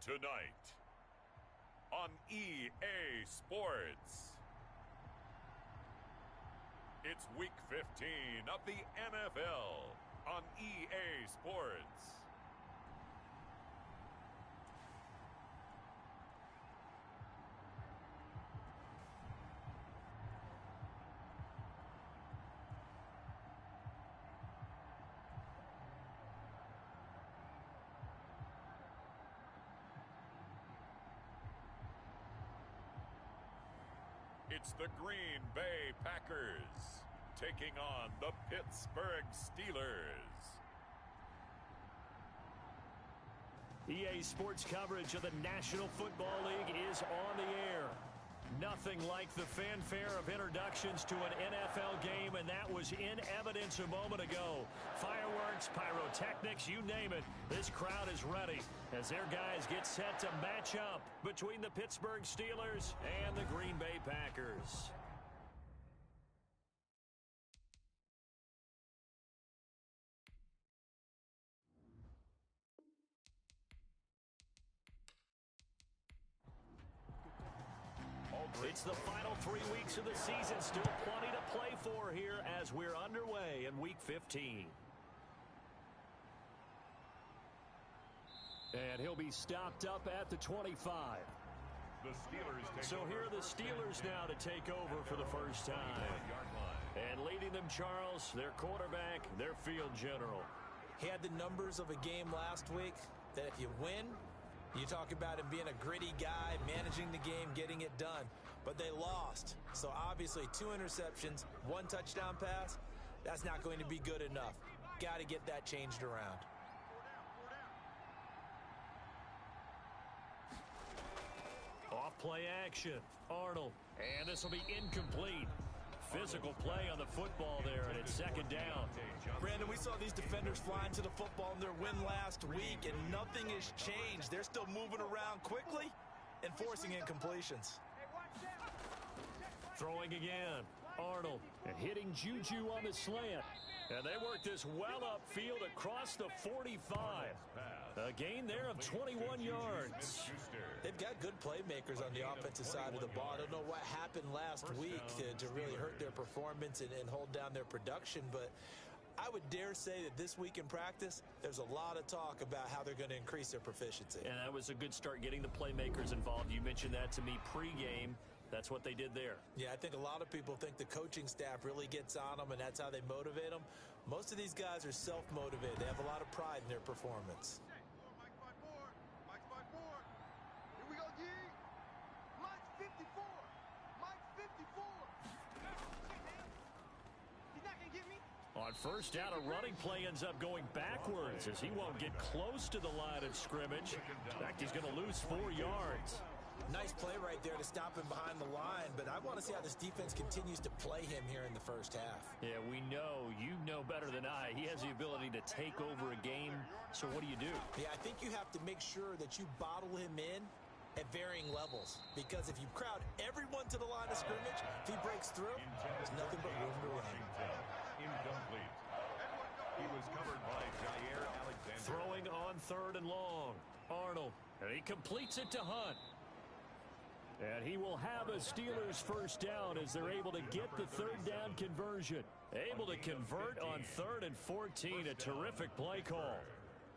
Tonight on EA Sports. It's week 15 of the NFL on EA Sports. It's the Green Bay Packers taking on the Pittsburgh Steelers. EA Sports coverage of the National Football League is on the air. Nothing like the fanfare of introductions to an NFL game, and that was in evidence a moment ago. Fireworks, pyrotechnics, you name it. This crowd is ready as their guys get set to match up between the Pittsburgh Steelers and the Green Bay Packers. It's the final 3 weeks of the season. Still plenty to play for here as we're underway in Week 15. And he'll be stopped up at the 25. So here are the Steelers now to take over for the first time. And leading them, Charles, their quarterback, their field general. He had the numbers of a game last week that if you win, you talk about him being a gritty guy, managing the game, getting it done. But they lost. So obviously 2 interceptions, 1 touchdown pass, that's not going to be good enough. Got to get that changed around. Off play action. Arnold. And this will be incomplete. Physical play on the football there, and it's second down. Brandon, we saw these defenders flying to the football in their win last week, and nothing has changed. They're still moving around quickly and forcing incompletions. Throwing again. Arnold and hitting Juju on the slant. And they work this well upfield across the 45. A gain there of 21 yards. They've got good playmakers on the offensive side of the ball. I don't know what happened last week to really hurt their performance and hold down their production, but I would dare say that this week in practice, there's a lot of talk about how they're going to increase their proficiency. And that was a good start getting the playmakers involved. You mentioned that to me pregame. That's what they did there. Yeah, I think a lot of people think the coaching staff really gets on them, and that's how they motivate them. Most of these guys are self-motivated. They have a lot of pride in their performance. Here we go, G. Mike's 54. Mike's 54. He's not going to get me. On first down, a running play ends up going backwards as he won't get close to the line of scrimmage. In fact, he's going to lose 4 yards. Nice play right there to stop him behind the line, but I want to see how this defense continues to play him here in the first half. Yeah, we know. You know better than I. He has the ability to take over a game, so what do you do? Yeah, I think you have to make sure that you bottle him in at varying levels, because if you crowd everyone to the line of scrimmage, if he breaks through, there's nothing but room to run. Incomplete. He was covered by Jair Alexander. Throwing on 3rd and long. Arnold, and he completes it to Hunt. And he will have a Steelers first down as they're able to get the 3rd down conversion. Able to convert on 3rd and 14. A terrific play call.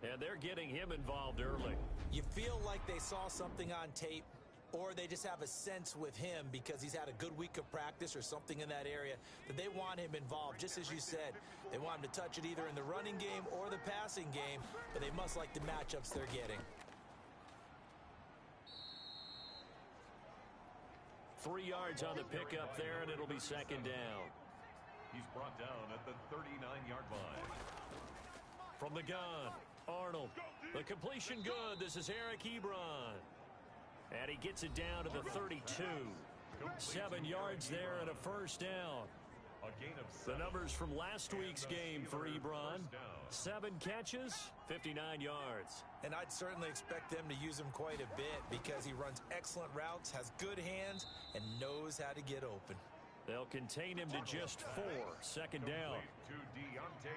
And they're getting him involved early. You feel like they saw something on tape, or they just have a sense with him because he's had a good week of practice or something in that area that they want him involved. Just as you said, they want him to touch it either in the running game or the passing game, but they must like the matchups they're getting. 3 yards on the pickup there, and it'll be second down. He's brought down at the 39-yard line. From the gun, Arnold. The completion good. This is Eric Ebron. And he gets it down to the 32. 7 yards there and a first down. The numbers from last week's game for Ebron. 7 catches, 59 yards. And I'd certainly expect them to use him quite a bit because he runs excellent routes, has good hands, and knows how to get open. They'll contain him to just 4. Second down.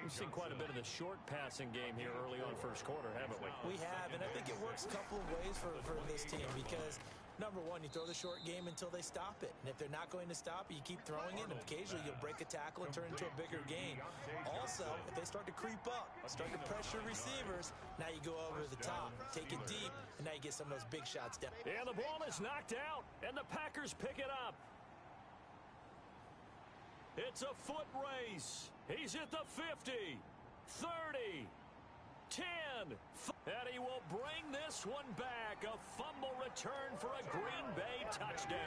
We've seen quite a bit of the short passing game here early on first quarter, haven't we? We have, and I think it works a couple of ways for this team because, number one, you throw the short game until they stop it. And if they're not going to stop it, you keep throwing it, and occasionally you'll break a tackle and turn into a bigger gain. Also, if they start to creep up, start to pressure receivers, now you go over the top, take it deep, and now you get some of those big shots down. And the ball is knocked out, and the Packers pick it up. It's a foot race. He's at the 50, 30, 10, and he will bring this one back. A fumble return for a Green Bay touchdown.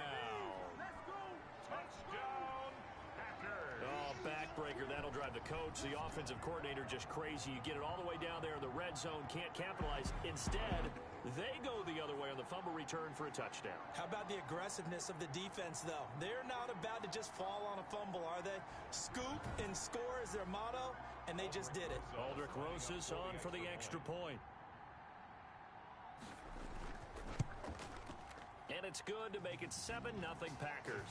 Touchdown, Packers. Oh, backbreaker. That'll drive the coach, the offensive coordinator, just crazy. You get it all the way down there in the red zone, can't capitalize. Instead, they go the other way on the fumble return for a touchdown. How about the aggressiveness of the defense, though? They're not about to just fall on a fumble, are they? Scoop and score is their motto, and they just did it. Aldrich Rosas on for the extra point. And it's good to make it 7-0 Packers.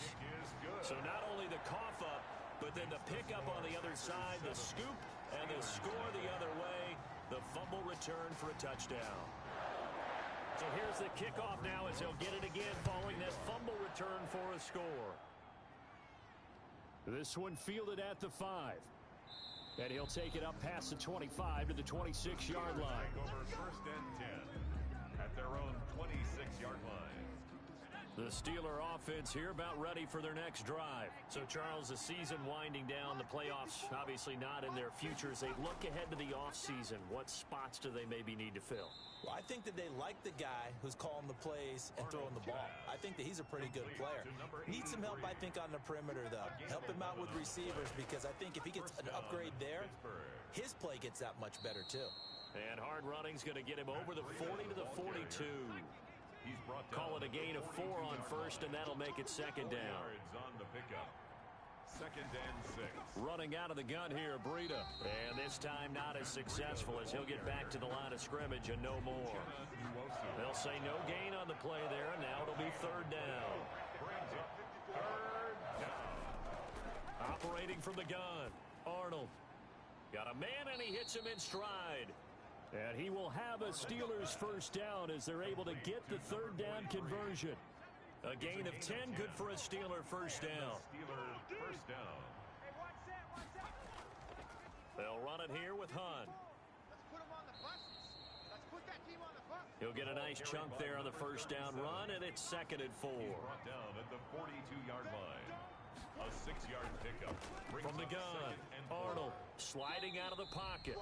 So not only the cough up, but then the pickup on the other side, the scoop, and the score the other way. The fumble return for a touchdown. So here's the kickoff now as he'll get it again following that fumble return for a score. This one fielded at the 5. And he'll take it up past the 25 to the 26-yard line. Over first and 10 at their own 26-yard line. The Steeler offense here about ready for their next drive. So, Charles, the season winding down, the playoffs obviously not in their future. As they look ahead to the offseason, what spots do they maybe need to fill? Well, I think that they like the guy who's calling the plays and throwing the ball. I think that he's a pretty good player. Needs some help, I think, on the perimeter, though. Help him out with receivers because I think if he gets an upgrade there, his play gets that much better, too. And hard running's going to get him over the 40 to the 42. Call it a gain of 4 on first, and that'll make it second down. On the pickup. Second and 6. Running out of the gun here, Breida. And this time not as successful as he'll get back to the line of scrimmage and no more. They'll say no gain on the play there, and now it'll be third down. Third down. Operating from the gun, Arnold. Got a man, and he hits him in stride. And he will have a Steelers first down as they're able to get the third down conversion. A gain of 10, good for a Steeler first down. Steeler first down. They'll run it here with Hunt. Let's put him on the buses. Let's put that team on the bus. He'll get a nice chunk there on the first down run, and it's second and 4. Brought down at the 42-yard line. A 6-yard pickup. From the gun, Arnold sliding out of the pocket.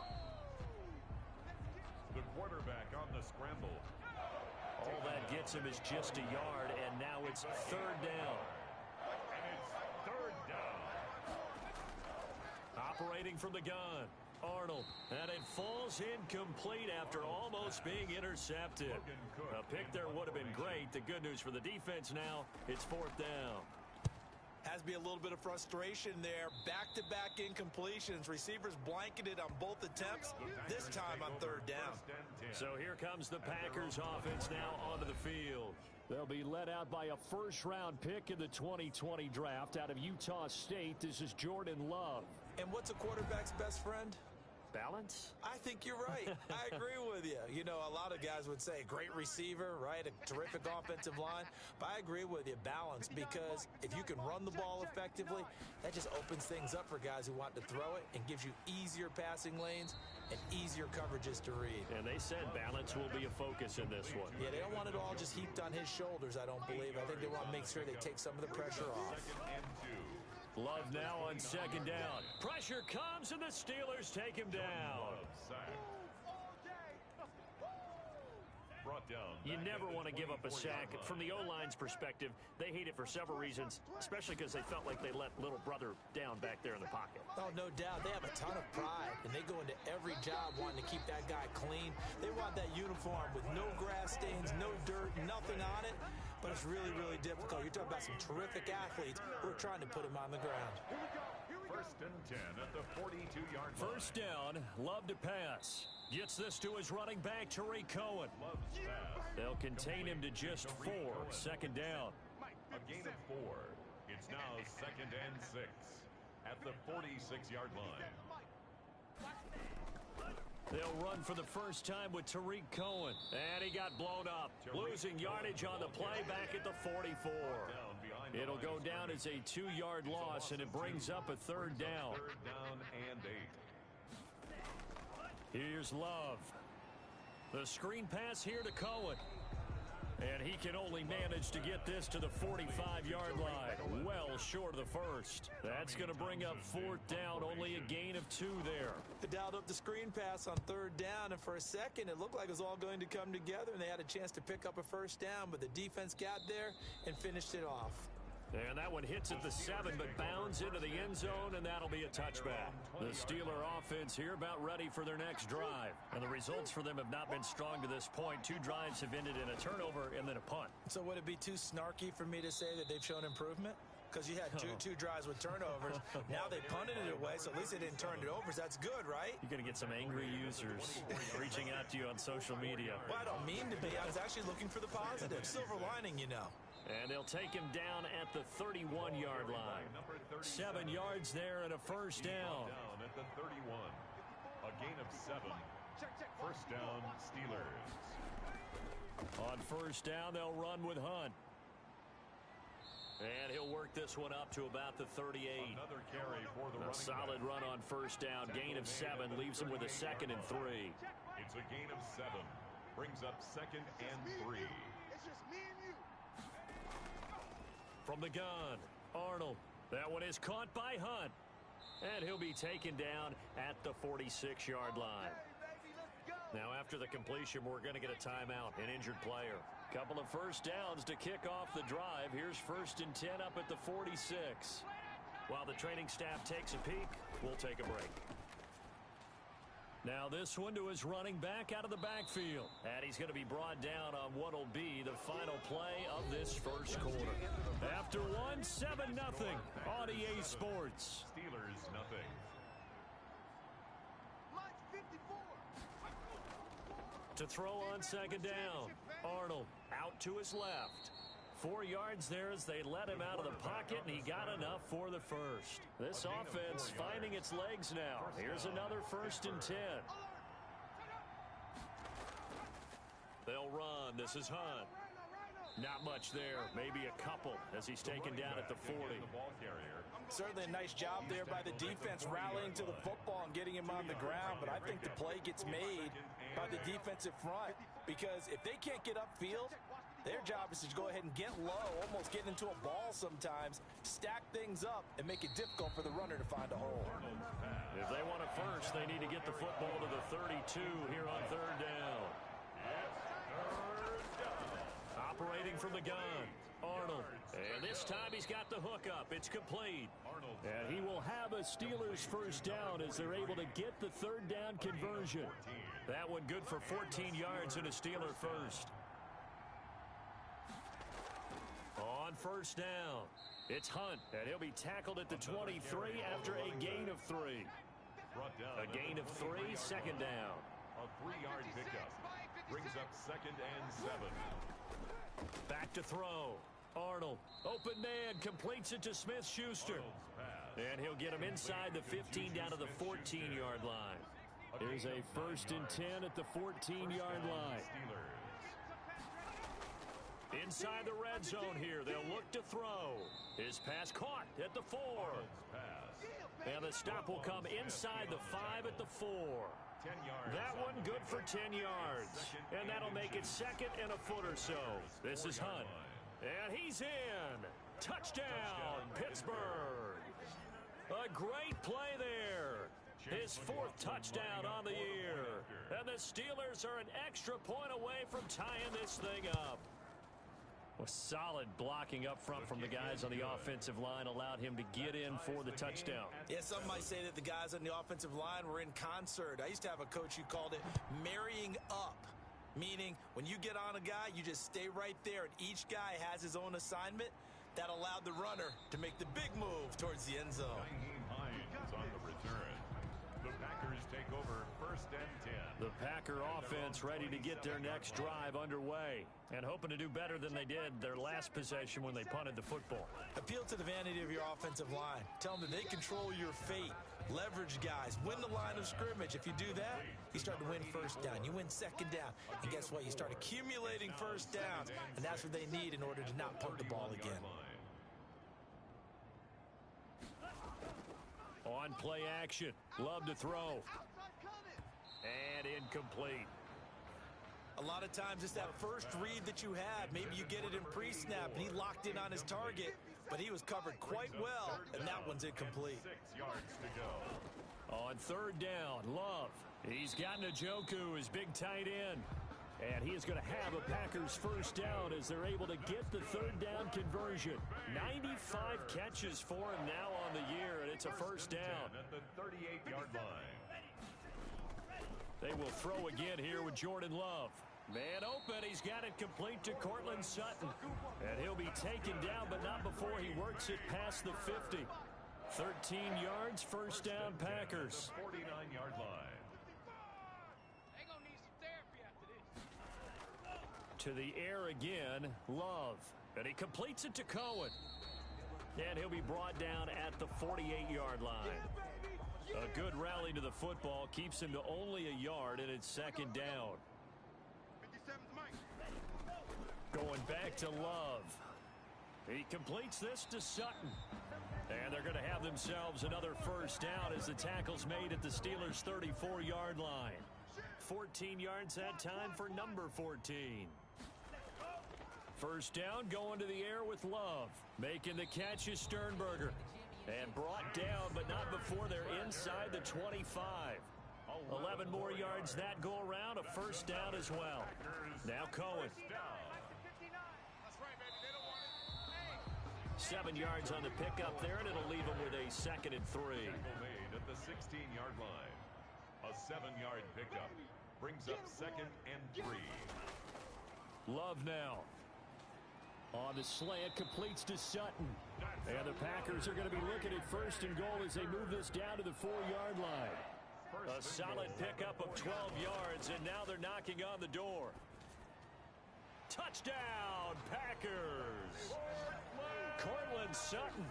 The quarterback on the scramble. All that gets him is just a yard, and now it's third down. And it's third down. Operating from the gun, Arnold. And it falls incomplete after almost being intercepted. A pick there would have been great. The good news for the defense now, it's fourth down. Has to be a little bit of frustration there. Back-to-back incompletions. Receivers blanketed on both attempts, this time on third down. So here comes the Packers offense now onto the field. They'll be led out by a first-round pick in the 2020 draft out of Utah State. This is Jordan Love. And what's a quarterback's best friend? Balance? I think you're right. I agree with you. You know, a lot of guys would say great receiver, right? A terrific offensive line. But I agree with you, balance, because if you can run the ball effectively, that just opens things up for guys who want to throw it and gives you easier passing lanes and easier coverages to read. And they said balance will be a focus in this one. Yeah, they don't want it all just heaped on his shoulders, I don't believe. I think they want to make sure they take some of the pressure off. Second and 2. Love now on second down. Pressure comes, and the Steelers take him down. Brought down. You never want to give up a sack. From the O-line's perspective, they hate it for several reasons, especially because they felt like they let little brother down back there in the pocket. Oh, no doubt. They have a ton of pride, and they go into every job wanting to keep that guy clean. They want that uniform with no grass stains, no dirt, nothing on it. But it's really, really difficult. You're talking about some terrific athletes who are trying to put him on the ground. First and 10 at the 42-yard line. First down, Love to pass. Gets this to his running back, Tariq Cohen. Love's pass. They'll contain him to just 4. Second down. A gain of 4. It's now 2nd and 6 at the 46-yard line. They'll run for the first time with Tariq Cohen. And he got blown up. Losing yardage on the play back at the 44. It'll go down as a 2-yard loss, and it brings up a third down. Third down and 8. Here's Love. The screen pass here to Cohen. And he can only manage to get this to the 45-yard line. Well short of the first. That's going to bring up 4th down. Only a gain of 2 there. They dialed up the screen pass on 3rd down, and for a second it looked like it was all going to come together, and they had a chance to pick up a first down, but the defense got there and finished it off. And that one hits at the 7, but bounds into the end zone, and that'll be a touchback. The Steeler offense here about ready for their next drive. And the results for them have not been strong to this point. 2 drives have ended in a turnover and then a punt. So would it be too snarky for me to say that they've shown improvement? Because you had two drives with turnovers. Now they punted it away, so at least they didn't turn it over. So that's good, right? You're going to get some angry users reaching out to you on social media. Well, I don't mean to be. I was actually looking for the positive. Silver lining, you know. And they'll take him down at the 31-yard line. 7 yards there and a first down. Down at the 31. A gain of 7. First down, Steelers. On first down, they'll run with Hunt. And he'll work this one up to about the 38. Another carry for the A running solid back. run on first down. Gain of 7 leaves him with a 2nd and 3. It's a gain of 7. Brings up 2nd and 3. It's just me and you. From the gun, Arnold. That one is caught by Hunt. And he'll be taken down at the 46-yard line. Now, after the completion, we're going to get a timeout, an injured player. Couple of first downs to kick off the drive. Here's 1st and 10 up at the 46. While the training staff takes a peek, we'll take a break. Now this one to his running back out of the backfield. And he's going to be brought down on what will be the final play of this first quarter. After 1, 7-0 on EA Sports. Steelers nothing. Mine's 54. To throw on 2nd down. Arnold out to his left. 4 yards there as they let him out of the pocket, and he got enough for the first. This offense finding its legs now. Here's another 1st and 10. They'll run. This is Hunt. Not much there. Maybe a couple as he's taken down at the 40. Certainly a nice job there by the defense rallying to the football and getting him on the ground, but I think the play gets made by the defensive front, because if they can't get upfield, their job is to go ahead and get low, almost get into a ball sometimes, stack things up, and make it difficult for the runner to find a hole. If they want it first, they need to get the football to the 32 here on 3rd down. Operating from the gun, Arnold. And this time he's got the hook up. It's complete. And he will have a Steelers first down as they're able to get the 3rd down conversion. That one good for 14 yards and a Steeler first. On first down, it's Hunt, and he'll be tackled at the 23 after a gain of 3. A gain of 3, 2nd down. A 3-yard pickup brings up 2nd and 7. Back to throw. Arnold, open man, completes it to Smith-Schuster. And he'll get him inside the 15 down to the 14-yard line. Here's a 1st and 10 at the 14-yard line. Inside the red zone here, they'll look to throw. His pass caught at the 4. And the stop will come inside the 5 at the 4. That one good for 10 yards. And that'll make it 2nd and a foot or so. This is Hunt. And he's in. Touchdown, Pittsburgh. A great play there. His 4th touchdown on the year. And the Steelers are an extra point away from tying this thing up. Well, solid blocking up front from the guys on the offensive line allowed him to get in for the touchdown. Yeah, some might say that the guys on the offensive line were in concert. I used to have a coach who called it marrying up, meaning when you get on a guy, you just stay right there, and each guy has his own assignment. That allowed the runner to make the big move towards the end zone. Is on the return. The Packers take over 1st and 10. The Packer offense ready to get their next drive underway and hoping to do better than they did their last possession when they punted the football. Appeal to the vanity of your offensive line. Tell them that they control your fate. Leverage guys. Win the line of scrimmage. If you do that, you start to win first down. You win second down. And guess what? You start accumulating first downs. And that's what they need in order to not punt the ball again. On play action. Love to throw. And incomplete. A lot of times it's that first read that you have. Maybe you get it in pre-snap and he locked in on his target, but he was covered quite well, and that one's incomplete. 6 yards to go. On 3rd down, Love. He's got Njoku, his big tight end. And he is going to have a Packers first down as they're able to get the 3rd down conversion. 95 catches for him now on the year, and it's a first down. At the 38-yard line. They will throw again here with Jordan Love. Man open, he's got it complete to Cortland Sutton. And he'll be taken down, but not before he works it past the 50. 13 yards, first down, Packers. 49-yard line. They're going to need some therapy after this. To the air again, Love. And he completes it to Cohen. And he'll be brought down at the 48-yard line. A good rally to the football keeps him to only a yard, and it's second down. Going back to Love. He completes this to Sutton. And they're going to have themselves another first down as the tackle's made at the Steelers' 34-yard line. 14 yards that time for number 14. First down going to the air with Love. Making the catch is Sternberger. And brought down, but not before they're inside the 25. 11 more yards that go around, a first down as well. Now Cohen. 7 yards on the pickup there, and it'll leave him with a 2nd and 3. Made at the 16-yard line. A 7-yard pickup brings up 2nd and 3. Love now. On the slant, completes to Sutton. And the Packers are going to be looking at 1st and goal as they move this down to the 4-yard line. A solid pickup of 12 yards, and now they're knocking on the door. Touchdown, Packers! Cortland Sutton,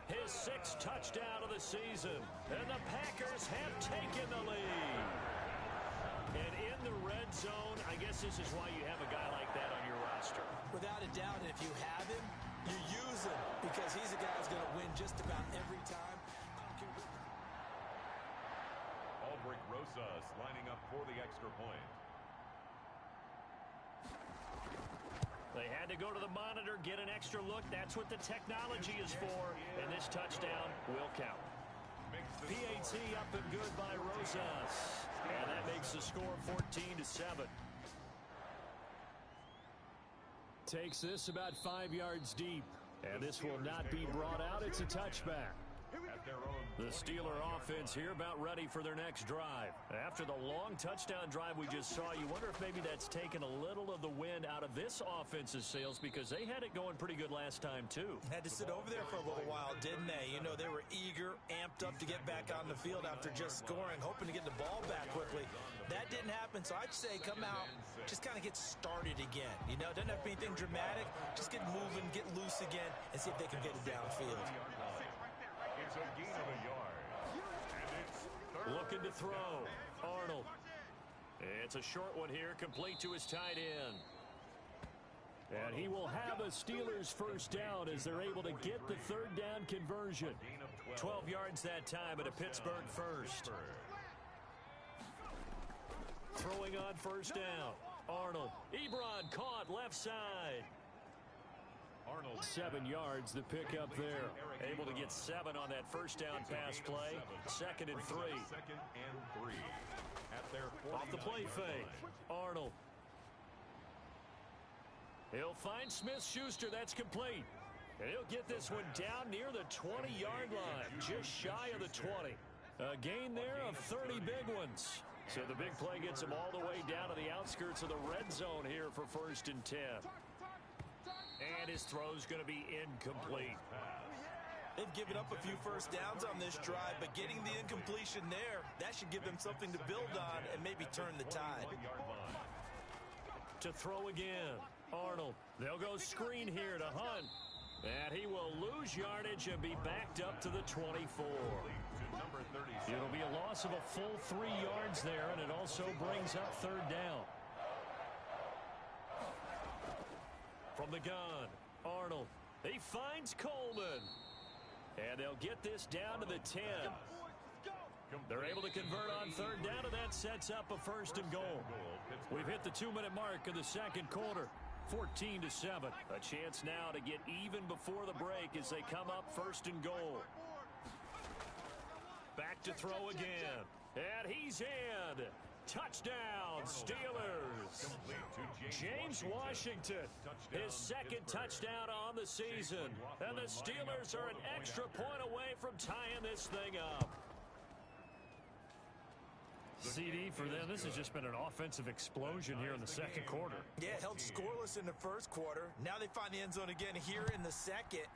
his 6th touchdown of the season. And the Packers have taken the lead. And in the red zone, I guess this is why you have a guy like that on your roster. Without a doubt, and if you have him, you use him because he's a guy who's going to win just about every time. Albrecht Rosas lining up for the extra point. They had to go to the monitor, get an extra look. That's what the technology is for. And this touchdown will count. PAT up and good by Rosas. And that makes the score 14-7. Takes this about 5 yards deep. And this will not be brought out. It's a touchback. The Steeler offense here about ready for their next drive. After the long touchdown drive we just saw, you wonder if maybe that's taken a little of the wind out of this offense's sails because they had it going pretty good last time too. Had to sit over there for a little while, didn't they? You know, they were eager, amped up to get back on the field after just scoring, hoping to get the ball back quickly. That didn't happen, so I'd say come out, just kind of get started again. You know, it doesn't have to be anything dramatic. Just get moving, get loose again, and see if they can get it downfield. It's a gain of a yard. And it's 3rd. Looking to throw. Arnold. It's a short one here, complete to his tight end. And he will have a Steelers first down as they're able to get the 3rd down conversion. 12 yards that time at a Pittsburgh first. Throwing on first down. Arnold. Ebron caught left side. Arnold 7 yards the pickup there. Able to get 7 on that first down pass play. 2nd and 3. 2nd and 3. At their Off the play fake. Arnold. He'll find Smith-Schuster. That's complete. And he'll get this one down near the 20-yard line. Just shy of the 20. A gain there of 30 big ones. So the big play gets him all the way down to the outskirts of the red zone here for 1st and 10. And his throw's going to be incomplete. They've given up a few first downs on this drive, but getting the incompletion there, that should give them something to build on and maybe turn the tide. To throw again, Arnold. They'll go screen here to Hunt. And he will lose yardage and be backed up to the 24. It'll be a loss of a full 3 yards there, and it also brings up third down. From the gun, Arnold. He finds Coleman. And they'll get this down to the 10. They're able to convert on third down, and that sets up a 1st and goal. We've hit the 2-minute mark of the second quarter. 14-7. A chance now to get even before the break as they come up 1st and goal. Back to throw again. And he's in. Touchdown, Steelers. James Washington, his 2nd touchdown on the season. And the Steelers are an extra point away from tying this thing up. CD for them. This has just been an offensive explosion here in the second quarter. Yeah, held scoreless in the first quarter. Now they find the end zone again here in the second.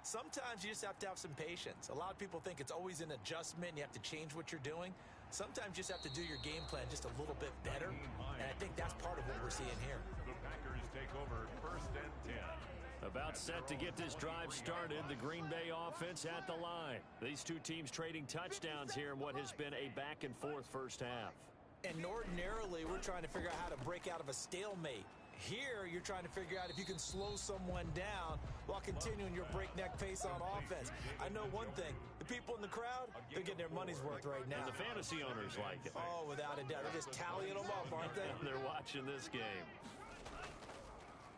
Sometimes you just have to have some patience. A lot of people think it's always an adjustment. You have to change what you're doing. Sometimes you just have to do your game plan just a little bit better. And I think that's part of what we're seeing here. The Packers take over 1st and 10. About set to get this drive started, the Green Bay offense at the line. These two teams trading touchdowns here in what has been a back-and-forth first half. And ordinarily, we're trying to figure out how to break out of a stalemate. Here, you're trying to figure out if you can slow someone down while continuing your breakneck pace on offense. I know one thing. The people in the crowd, they're getting their money's worth right now. And the fantasy owners like it. Oh, without a doubt. They're just tallying them up, aren't they? They're watching this game.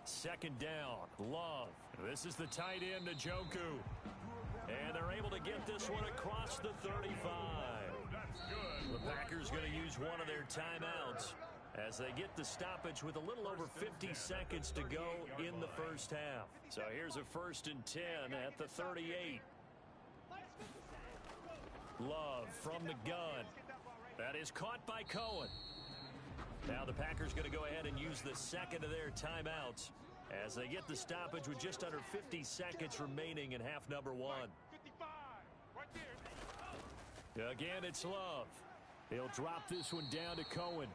2nd down, Love. This is the tight end, Njoku. And they're able to get this one across the 35. The Packers going to use one of their timeouts as they get the stoppage with a little over 50 seconds to go in the first half. So here's a 1st and 10 at the 38. Love from the gun. That is caught by Cohen. Now the Packers going to go ahead and use the 2nd of their timeouts as they get the stoppage with just under 50 seconds remaining in half number 1. Again, it's Love. He'll drop this one down to Cohen.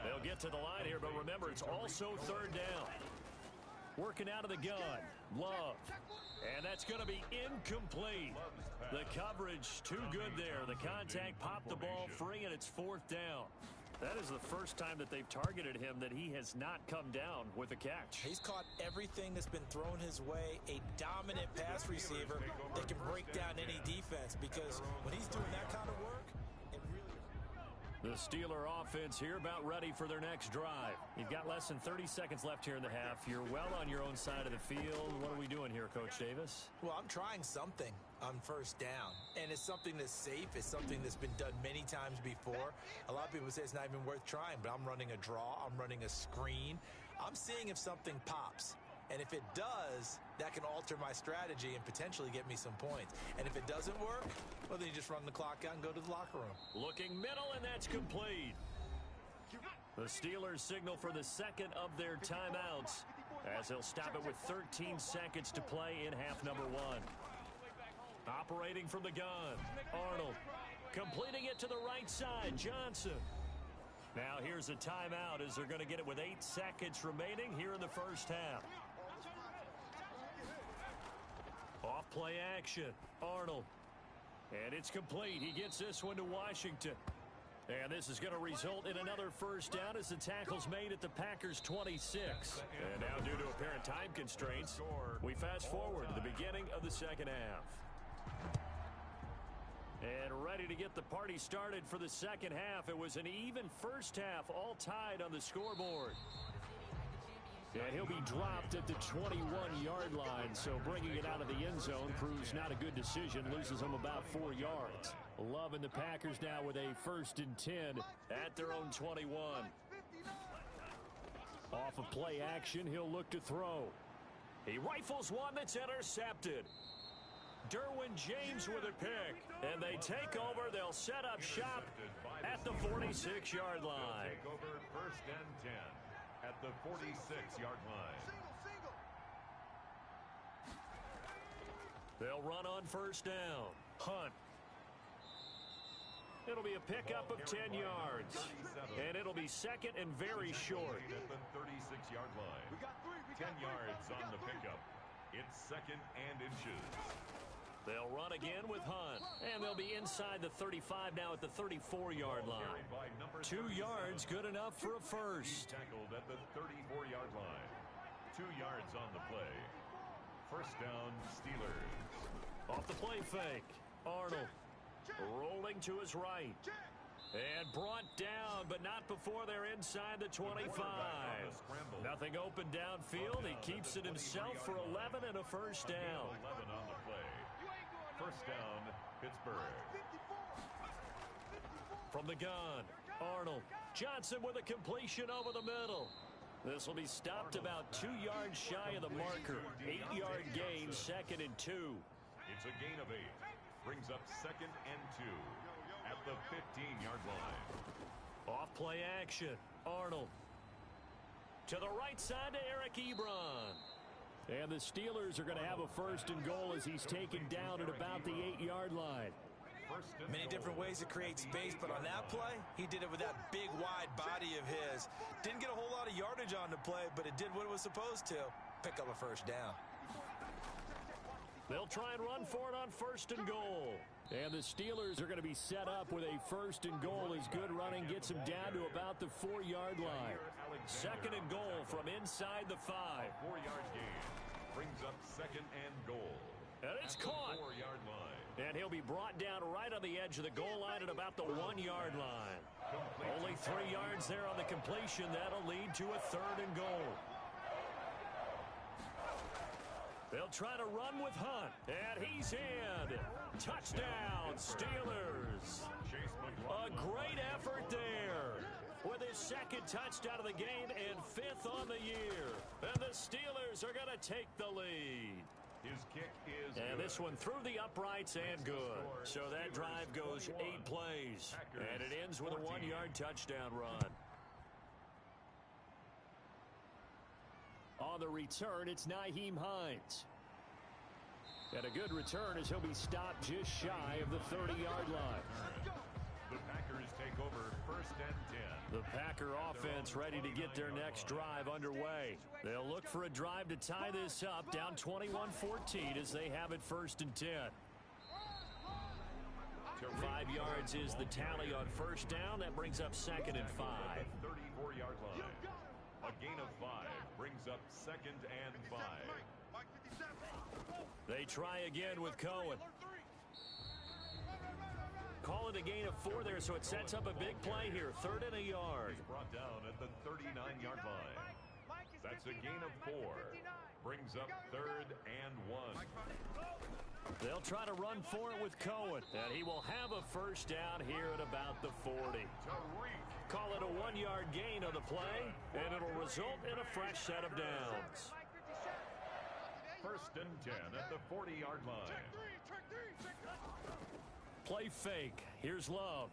They'll get to the line here, but remember, it's also 3rd down. Working out of the gun, Love. And that's going to be incomplete. The coverage too good there. The contact popped the ball free, and it's 4th down. That is the first time that they've targeted him that he has not come down with a catch. He's caught everything that's been thrown his way. A dominant pass receiver that can break down any defense, because when he's doing that kind of work, it really... The Steeler offense here about ready for their next drive. You've got less than 30 seconds left here in the half. You're well on your own side of the field. What are we doing here, Coach Davis? Well, I'm trying something on 1st down, and it's something that's safe. It's something that's been done many times before. A lot of people say it's not even worth trying, but I'm running a draw. I'm running a screen. I'm seeing if something pops. And if it does, that can alter my strategy and potentially get me some points. And if it doesn't work, well, then you just run the clock out and go to the locker room. Looking middle, and that's complete. The Steelers signal for the 2nd of their timeouts as they'll stop it with 13 seconds to play in half number 1. Operating from the gun, Arnold. Completing it to the right side, Johnson. Now here's a timeout as they're going to get it with 8 seconds remaining here in the first half. Off play action, Arnold. And it's complete. He gets this one to Washington. And this is going to result in another first down as the tackle's made at the Packers' 26. And now due to apparent time constraints, we fast forward to the beginning of the second half. And ready to get the party started for the second half. It was an even first half, all tied on the scoreboard. And he'll be dropped at the 21-yard line, so bringing it out of the end zone proves not a good decision, loses him about 4 yards. Love and the Packers now with a 1st and 10 at their own 21. Off of play action, he'll look to throw. He rifles one that's intercepted. Derwin James with a pick, and they take over. They'll set up shop at the 46-yard line. Take over 1st and 10 at the 46-yard line. They'll run on first down. Hunt. It'll be a pickup of 10 yards. And it'll be second and very short. At the 36-yard line. 10 yards on the pickup. It's second and inches. They'll run again with Hunt. And they'll be inside the 35 now at the 34-yard line. 2 yards, good enough for a first. Tackled at the 34-yard line. 2 yards on the play. First down, Steelers. Off the play fake. Arnold rolling to his right. And brought down, but not before they're inside the 25. Nothing open downfield. He keeps it himself for 11 and a first down. 11 on the play. First down, Pittsburgh. From the gun, Arnold. Johnson with a completion over the middle. This will be stopped about 2 yards shy of the marker. 8-yard gain, second and 2. It's a gain of 8. Brings up second and 2 at the 15-yard line. Off play action. Arnold. To the right side to Eric Ebron. And the Steelers are going to have a first and goal as he's taken down at about the 8-yard line. Many different ways to create space, but on that play, he did it with that big, wide body of his. Didn't get a whole lot of yardage on the play, but it did what it was supposed to. Pick up a first down. They'll try and run for it on first and goal. And the Steelers are going to be set up with a first and goal as good running gets them down to about the 4-yard line. Second and goal from inside the 5. 4-yard gain brings up second and goal. And it's caught. 4-yard line. And he'll be brought down right on the edge of the goal line at about the 1-yard line. Only 3 yards there on the completion. That'll lead to a third and goal. They'll try to run with Hunt, and he's in. Touchdown, Steelers. A great effort there. With his second touchdown of the game and 5th on the year. And the Steelers are going to take the lead. His kick is and good. This one through the uprights and good. So that drive goes 8 plays. And it ends with a 1-yard touchdown run. On the return, it's Nyheim Hines. And a good return as he'll be stopped just shy of the 30-yard line. The Packers take over first and 10. The Packer offense ready to get their next drive underway. They'll look for a drive to tie this up, down 21-14 as they have it first and 10. 5 yards is the tally on first down. That brings up second and 5. 34-yard line. A gain of 5 brings up second and 5. They try again with Cohen. Call it a gain of 4 there, so it sets up a big play here. Third and a yard. He's brought down at the 39-yard line. That's a gain of 4. Brings up third and 1. They'll try to run for it with Cohen, and he will have a first down here at about the 40. Call it a 1-yard gain on the play, and it'll result in a fresh set of downs. First and 10 at the 40-yard line. Play fake. Here's Love.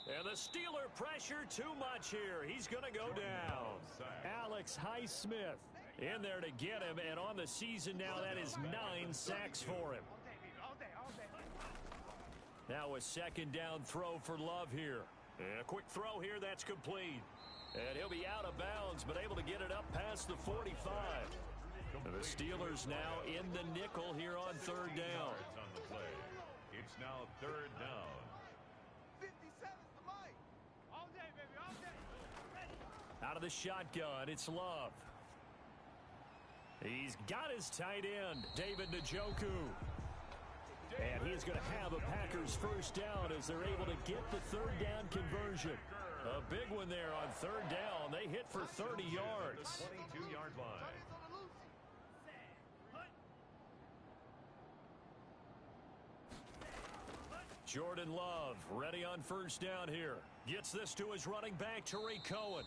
And the Steeler pressure too much here. He's going to go down. Alex Highsmith in there to get him, and on the season now, that is 9 sacks for him. Now a second down throw for Love here. And a quick throw here, that's complete. And he'll be out of bounds, but able to get it up past the 45. And the Steelers now in the nickel here on third down. On the play. It's now third down. 57's the mic. All day, baby, all day. Out of the shotgun, it's Love. He's got his tight end, David Njoku. And he's going to have a Packers first down as they're able to get the third down conversion. A big one there on third down. They hit for 30 yards. 22-yard line. Jordan Love ready on first down here. Gets this to his running back, Tariq Cohen.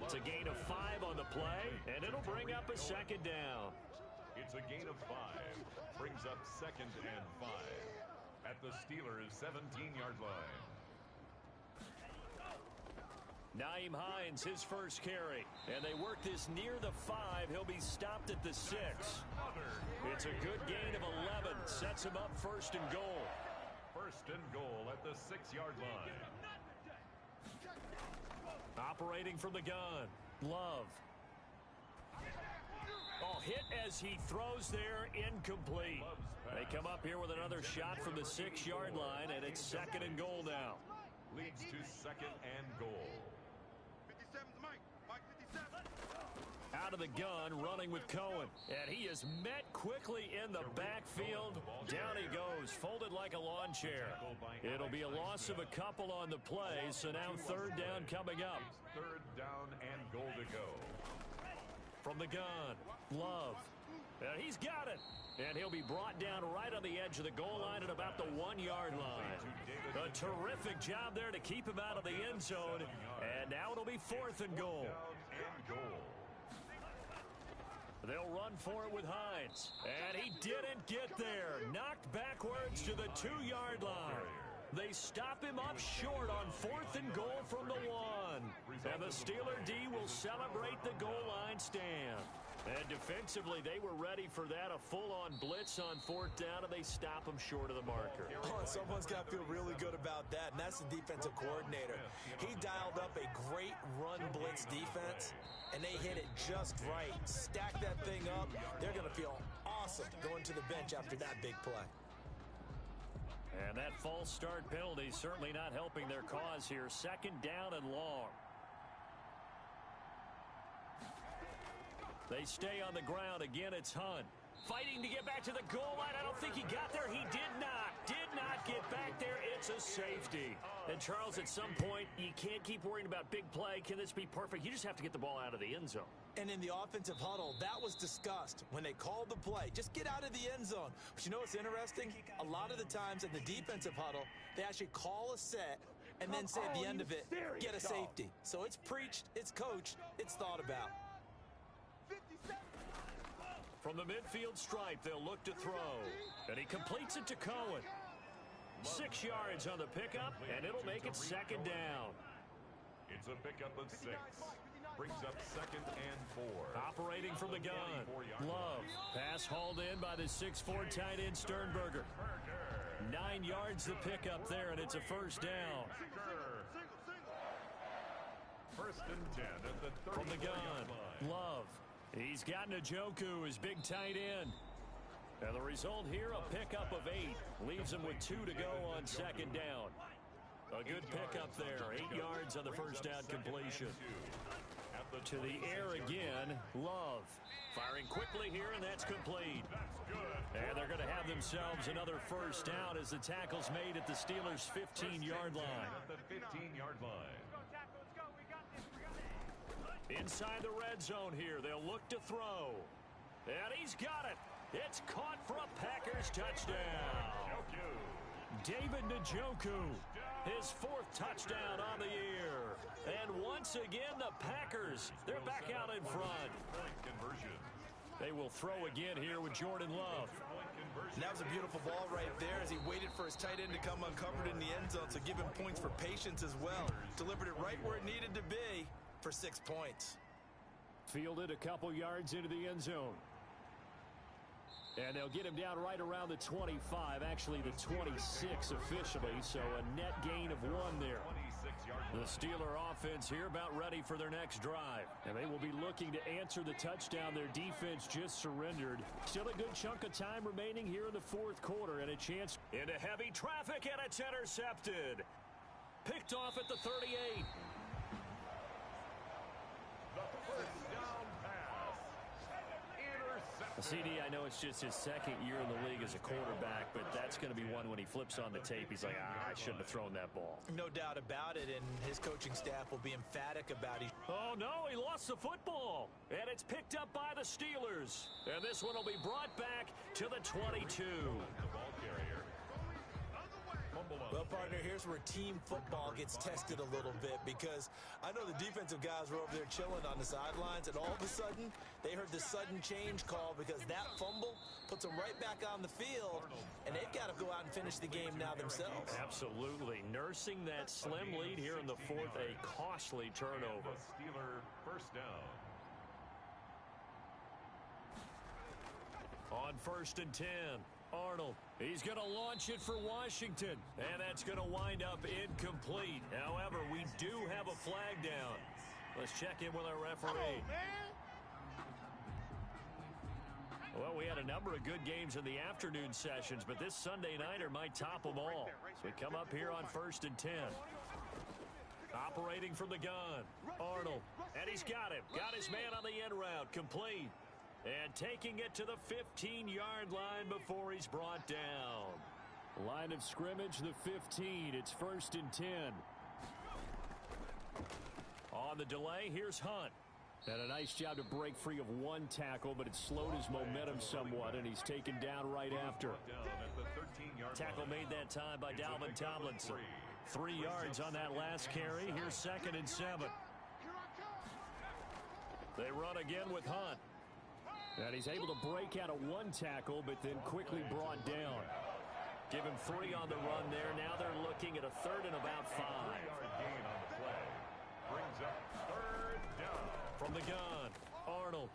It's a gain of 5 on the play, and it'll bring up a second down. It's a gain of 5. Brings up second and 5 at the Steelers' 17-yard line. Naeem Hines, his first carry. And they work this near the 5. He'll be stopped at the 6. It's a good gain of 11. Sets him up first and goal. First and goal at the 6-yard line. Operating from the gun, Love. Oh, hit as he throws there, incomplete. They come up here with another shot from the 6-yard line, and it's second and goal now. Leads to second and goal. 57's Mike. Mike 57. Out of the gun, running with Cohen. And he is met quickly in the backfield. Down he goes, folded like a lawn chair. It'll be a loss of a couple on the play, so now third down coming up. Third down and goal to go. From the gun, Love. And he's got it. And he'll be brought down right on the edge of the goal line at about the 1-yard line. A terrific job there to keep him out of the end zone. And now it'll be fourth and goal. They'll run for it with Hines. And he didn't get there. Knocked backwards to the 2-yard line. They stop him up short on fourth and goal from the 1. And the Steeler D will celebrate the goal line stand. And defensively, they were ready for that, a full-on blitz on fourth down, and they stop him short of the marker. Oh, someone's got to feel really good about that, and that's the defensive coordinator. He dialed up a great run blitz defense, and they hit it just right. Stack that thing up. They're going to feel awesome going to the bench after that big play. And that false start penalty certainly not helping their cause here. Second down and long. They stay on the ground. Again, it's Hunt. Fighting to get back to the goal line. I don't think he got there. He did not get back there. It's a safety. And, Charles, at some point, you can't keep worrying about big play. Can this be perfect? You just have to get the ball out of the end zone. And in the offensive huddle, that was discussed when they called the play. Just get out of the end zone. But you know what's interesting? A lot of the times in the defensive huddle, they actually call a set and then say at the end of it, get a safety. So it's preached, it's coached, it's thought about. From the midfield stripe, they'll look to throw. And he completes it to Cohen. 6 yards on the pickup, and it'll make it second down. It's a pickup of 6. Brings up second and 4. Operating from the gun, Love. Pass hauled in by the 6'4" tight end Sternberger. 9 yards the pickup there, and it's a first down. First and 10 at the 30. From the gun, Love. He's got Njoku, his big tight end. And the result here, a pickup of 8. Leaves him with 2 to go on second down. A good pickup there. 8 yards on the first down completion. To the air again, Love. Firing quickly here, and that's complete. And they're going to have themselves another first down as the tackle's made at the Steelers' 15-yard line. At the 15-yard line. Inside the red zone here, they'll look to throw. And he's got it. It's caught for a Packers touchdown. David Njoku, his 4th touchdown on the year. And once again, the Packers, they're back out in front. They will throw again here with Jordan Love. And that was a beautiful ball right there as he waited for his tight end to come uncovered in the end zone, so give him points for patience as well. Delivered it right where it needed to be for 6 points. Fielded a couple yards into the end zone. And they'll get him down right around the 25, actually the 26 officially, so a net gain of 1 there. The Steeler offense here about ready for their next drive. And they will be looking to answer the touchdown their defense just surrendered. Still a good chunk of time remaining here in the 4th quarter, and a chance into heavy traffic, and it's intercepted. Picked off at the 38. CD, I know it's just his 2nd year in the league as a quarterback, but that's going to be one when he flips on the tape. He's like, I shouldn't have thrown that ball. No doubt about it, and his coaching staff will be emphatic about it. Oh, no, he lost the football, and it's picked up by the Steelers. And this one will be brought back to the 22. The ball carrier. Well, partner, here's where team football gets tested a little bit, because I know the defensive guys were over there chilling on the sidelines, and all of a sudden, they heard the sudden change call because that fumble puts them right back on the field, and they've got to go out and finish the game now themselves. Absolutely. Nursing that slim lead here in the fourth, a costly turnover. Steeler first down. On 1st and 10, Arnold. He's going to launch it for Washington, and that's going to wind up incomplete. However, we do have a flag down. Let's check in with our referee. Well, we had a number of good games in the afternoon sessions, but this Sunday nighter might top them all. So we come up here on 1st and 10. Operating from the gun, Arnold, and he's got him. Got his man on the end route, complete. And taking it to the 15-yard line before he's brought down. Line of scrimmage, the 15. It's 1st and 10. On the delay, here's Hunt. And a nice job to break free of one tackle, but it slowed his momentum somewhat, and he's taken down right after. Tackle made that time by Dalvin Tomlinson. 3 yards on that last carry. Here's 2nd and 7. They run again with Hunt. And he's able to break out of one tackle, but then quickly brought down. Give him 3 on the run there. Now they're looking at a 3rd and about 5. Gain on the play. Brings up 3rd down. From the gun, Arnold.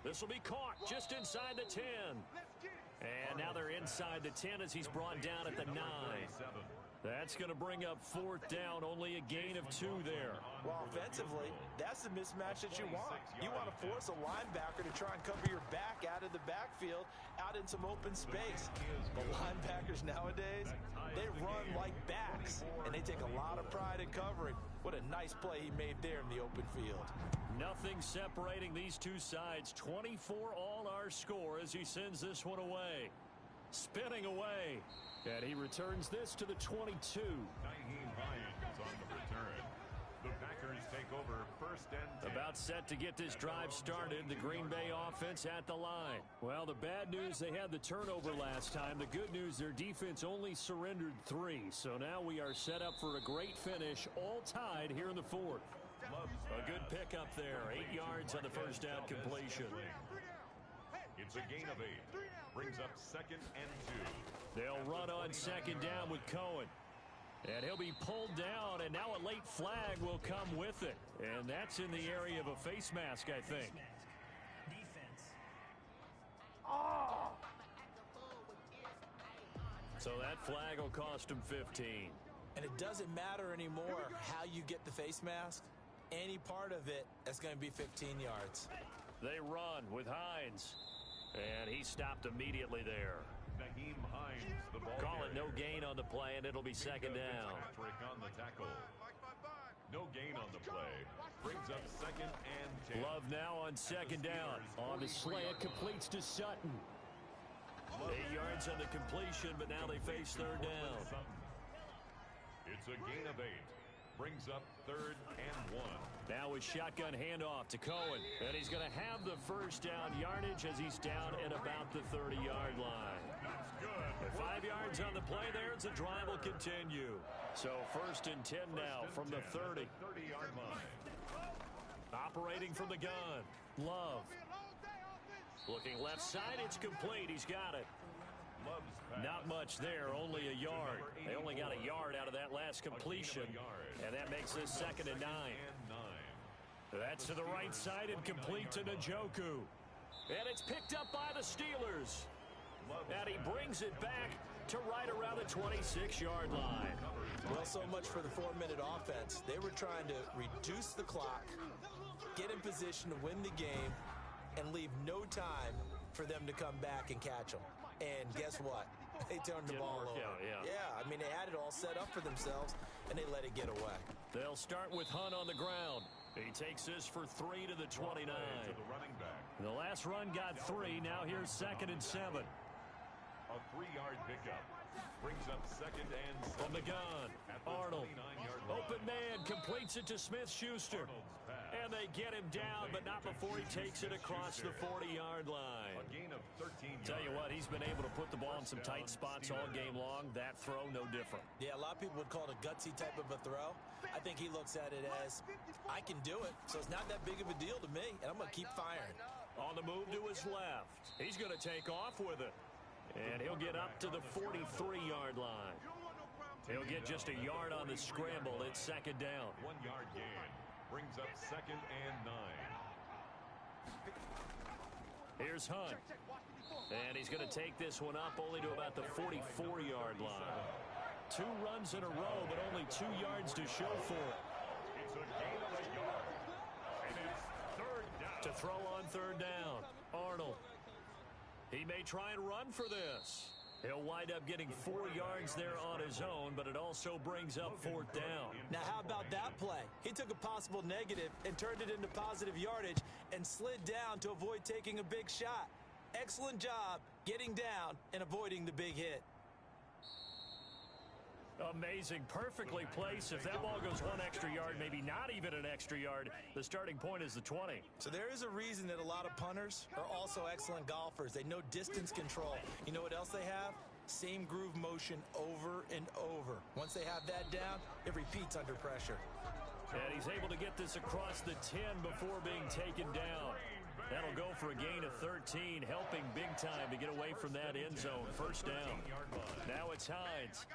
This will be caught just inside the 10. And now they're inside the 10 as he's brought down at the 9. That's going to bring up 4th down, only a gain of 2 there. Well, offensively, that's the mismatch that you want. You want to force a linebacker to try and cover your back out of the backfield, out in some open space. The linebackers nowadays, they run like backs, and they take a lot of pride in covering. What a nice play he made there in the open field. Nothing separating these two sides. 24 all our score as he sends this one away. Spinning away. And he returns this to the 22. Nyheim Hines on the return. The Packers take over 1st and 10. About set to get this drive started. The Green Bay offense at the line. Well, the bad news, they had the turnover last time. The good news, their defense only surrendered 3. So now we are set up for a great finish, all tied here in the 4th. A good pickup there. 8 yards on the first down completion. It's a gain of 8. Brings up 2nd and 2. They'll run on 2nd down with Cohen. And he'll be pulled down, and now a late flag will come with it. And that's in the area of a face mask, I think. So that flag will cost him 15. And it doesn't matter anymore how you get the face mask. Any part of it, that's going to be 15 yards. They run with Hines. And he stopped immediately there. Nyheim Hines, the ball Call it carrier. no gain on the play, and it'll be 2nd down. Patrick on the tackle. No gain on the play. Brings up 2nd and 10. Love now on 2nd down. On the slant, completes to Sutton. 8 yards on the completion, but now they face 3rd down. It's a gain of 8. Brings up 3rd and 1. Now a shotgun handoff to Cohen. And he's going to have the first down yardage as he's down at about the 30-yard line. That's good. And 5 yards on the play there as the drive will continue. So 1st and 10 now from the 30. 30-yard line. Operating from the gun. Love. Looking left side, it's complete. He's got it. Love's pass. Not much there, only a yard. They only got a yard out of that last completion. And that makes this 2nd and 9. That's to the right side and complete to Njoku. And it's picked up by the Steelers. And he brings it back to right around the 26-yard line. Well, so much for the 4-minute offense. They were trying to reduce the clock, get in position to win the game, and leave no time for them to come back and catch them. And guess what? They turned the ball over. Yeah, I mean, they had it all set up for themselves, and they let it get away. They'll start with Hunt on the ground. He takes this for 3 to the 29. To the running back. The last run got 3. Now here's 2nd and 7. A 3-yard pickup. Brings up 2nd and 7. From the gun, At the Arnold. 29-yard line. Open man, completes it to Smith-Schuster. Arnold's pass. And they get him down, but not before he takes it across the 40-yard line. A gain of 13 yards. Tell you what, he's been able to put the ball in some tight spots all game long. That throw, no different. Yeah, a lot of people would call it a gutsy type of a throw. I think he looks at it as, I can do it, so it's not that big of a deal to me, and I'm going to keep firing. On the move to his left. He's going to take off with it. And he'll get up to the 43-yard line. He'll get just a yard on the scramble. It's second down. 1 yard gain. Brings up 2nd and 9. Here's Hunt. And he's going to take this one up only to about the 44-yard line. 2 runs in a row, but only 2 yards to show for it. It's a gain of a yard. And it's 3rd down. To throw on 3rd down, Arnold. He may try and run for this. He'll wind up getting 4 yards there on his own, but it also brings up 4th down. Now, how about that play? He took a possible negative and turned it into positive yardage and slid down to avoid taking a big shot. Excellent job getting down and avoiding the big hit. Amazing. Perfectly placed. If that ball goes 1 extra yard, maybe not even an extra yard, the starting point is the 20. So there is a reason that a lot of punters are also excellent golfers. They know distance control. You know what else they have? Same groove motion over and over. Once they have that down, it repeats under pressure. And he's able to get this across the 10 before being taken down. That'll go for a gain of 13, helping big time to get away from that end zone. 1st down. Now it's Hines.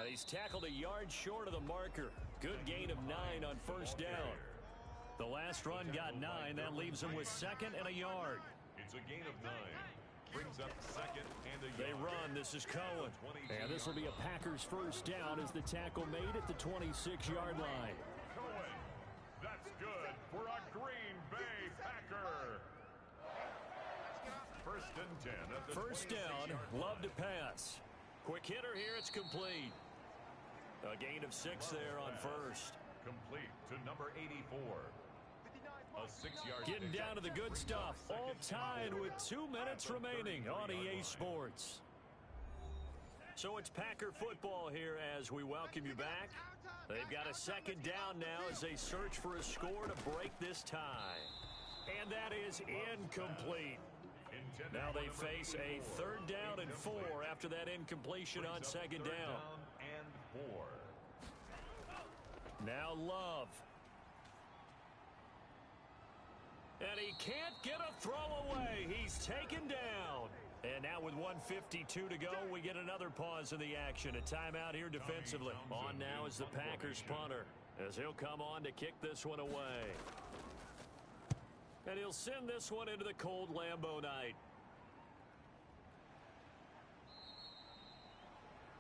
He's tackled a yard short of the marker. Good gain of 9 on 1st down. The last run got 9. That leaves him with 2nd and a yard. It's a gain of 9. Brings up 2nd and a yard. They run. This is Cohen. And this will be a Packers 1st down as the tackle made at the 26-yard line. Cohen. That's good for a Green Bay Packer. 1st and 10 at the 1st down. Love to pass. Quick hitter here. It's complete. A gain of 6 there on 1st. Complete to number 84. A 6-yard. Getting down to the good stuff. All tied with 2 minutes remaining on EA Sports. So it's Packer football here as we welcome you back. They've got a 2nd down now as they search for a score to break this tie. And that is incomplete. Now they face a 3rd down and 4 after that incompletion on 2nd down. And 4. Now Love. And he can't get a throw away. He's taken down. And now with 1:52 to go, we get another pause in the action. A timeout here defensively. On now is the Packers punter as he'll come on to kick this one away. And he'll send this one into the cold Lambeau night.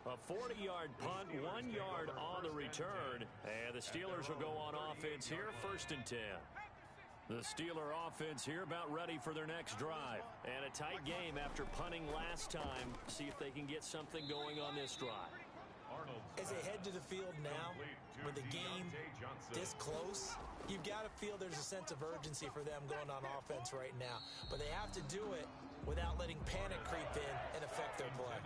A 40-yard punt, 1 yard on the return. And the Steelers will go on offense here, 1st and 10. The Steeler offense here about ready for their next drive. And a tight game after punting last time. See if they can get something going on this drive. As they head to the field now, with the game this close, you've got to feel there's a sense of urgency for them going on offense right now. But they have to do it without letting panic creep in and affect their play.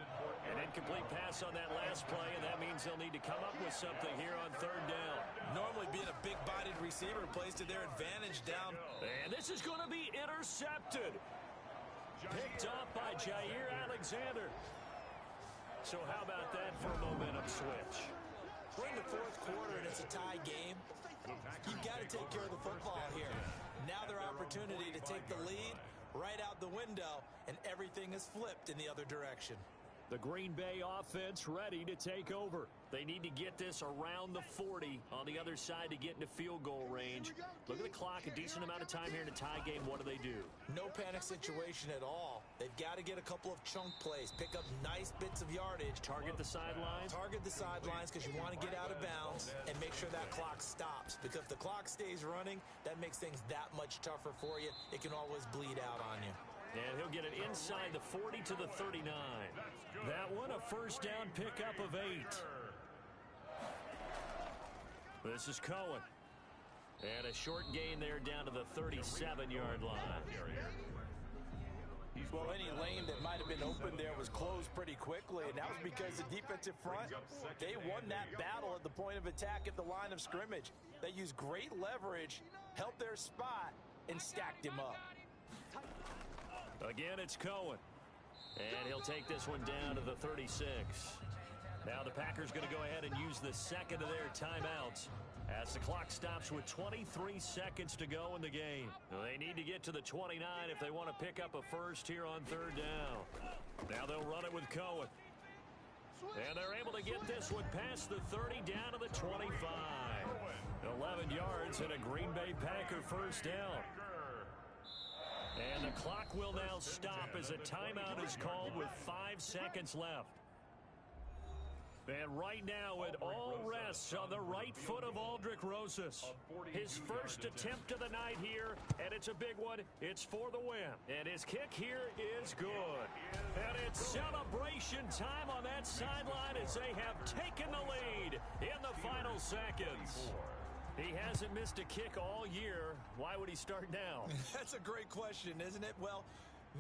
An incomplete pass on that last play, and that means they'll need to come up with something here on 3rd down. Normally being a big-bodied receiver plays to their advantage down. And this is going to be intercepted. Picked off by Jair Alexander. So how about that for a momentum switch? We're in the 4th quarter, and it's a tie game. You've got to take care of the football here. Now their opportunity to take the lead right out the window, and everything is flipped in the other direction. The Green Bay offense ready to take over. They need to get this around the 40 on the other side to get into field goal range. Look at the clock, a decent amount of time here in a tie game. What do? No panic situation at all. They've got to get a couple of chunk plays, pick up nice bits of yardage. Target the sidelines? Target the sidelines because you want to get out of bounds and make sure that clock stops. Because if the clock stays running, that makes things that much tougher for you. It can always bleed out on you. And he'll get it inside the 40 to the 39. That one, a 1st down pickup of 8. This is Cohen. And a short gain there down to the 37-yard line. Well, any lane that might have been open there was closed pretty quickly, and that was because the defensive front, they won that battle at the point of attack at the line of scrimmage. They used great leverage helped their spot, and stacked him up. Again, it's Cohen. And he'll take this one down to the 36. Now the Packers going to go ahead and use the second of their timeouts as the clock stops with 23 seconds to go in the game. They need to get to the 29 if they want to pick up a first here on third down. Now they'll run it with Cohen. And they're able to get this one past the 30 down to the 25. 11 yards and a Green Bay Packer first down. And the clock will now stop as a timeout is called with 5 seconds left. And right now it all rests on the right foot of Aldrick Rosas. His first attempt of the night here, and it's a big one. It's for the win. And his kick here is good. And it's celebration time on that sideline as they have taken the lead in the final seconds. He hasn't missed a kick all year. Why would he start now? That's a great question, isn't it? Well,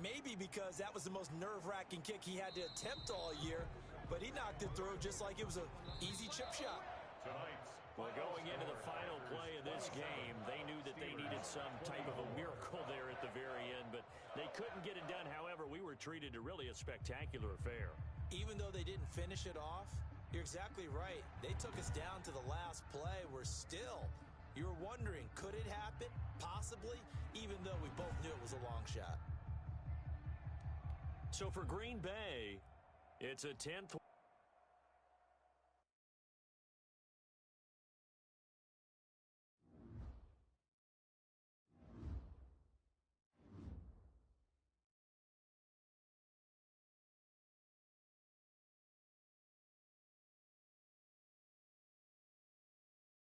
maybe because that was the most nerve-wracking kick he had to attempt all year, but he knocked it through just like it was an easy chip shot. Well, going into the final play of this game, they knew that they needed some type of a miracle there at the very end, but they couldn't get it done. However, we were treated to really a spectacular affair. Even though they didn't finish it off, you're exactly right. They took us down to the last play. We're still, you were wondering, could it happen? Possibly, even though we both knew it was a long shot. So for Green Bay, it's a 10th.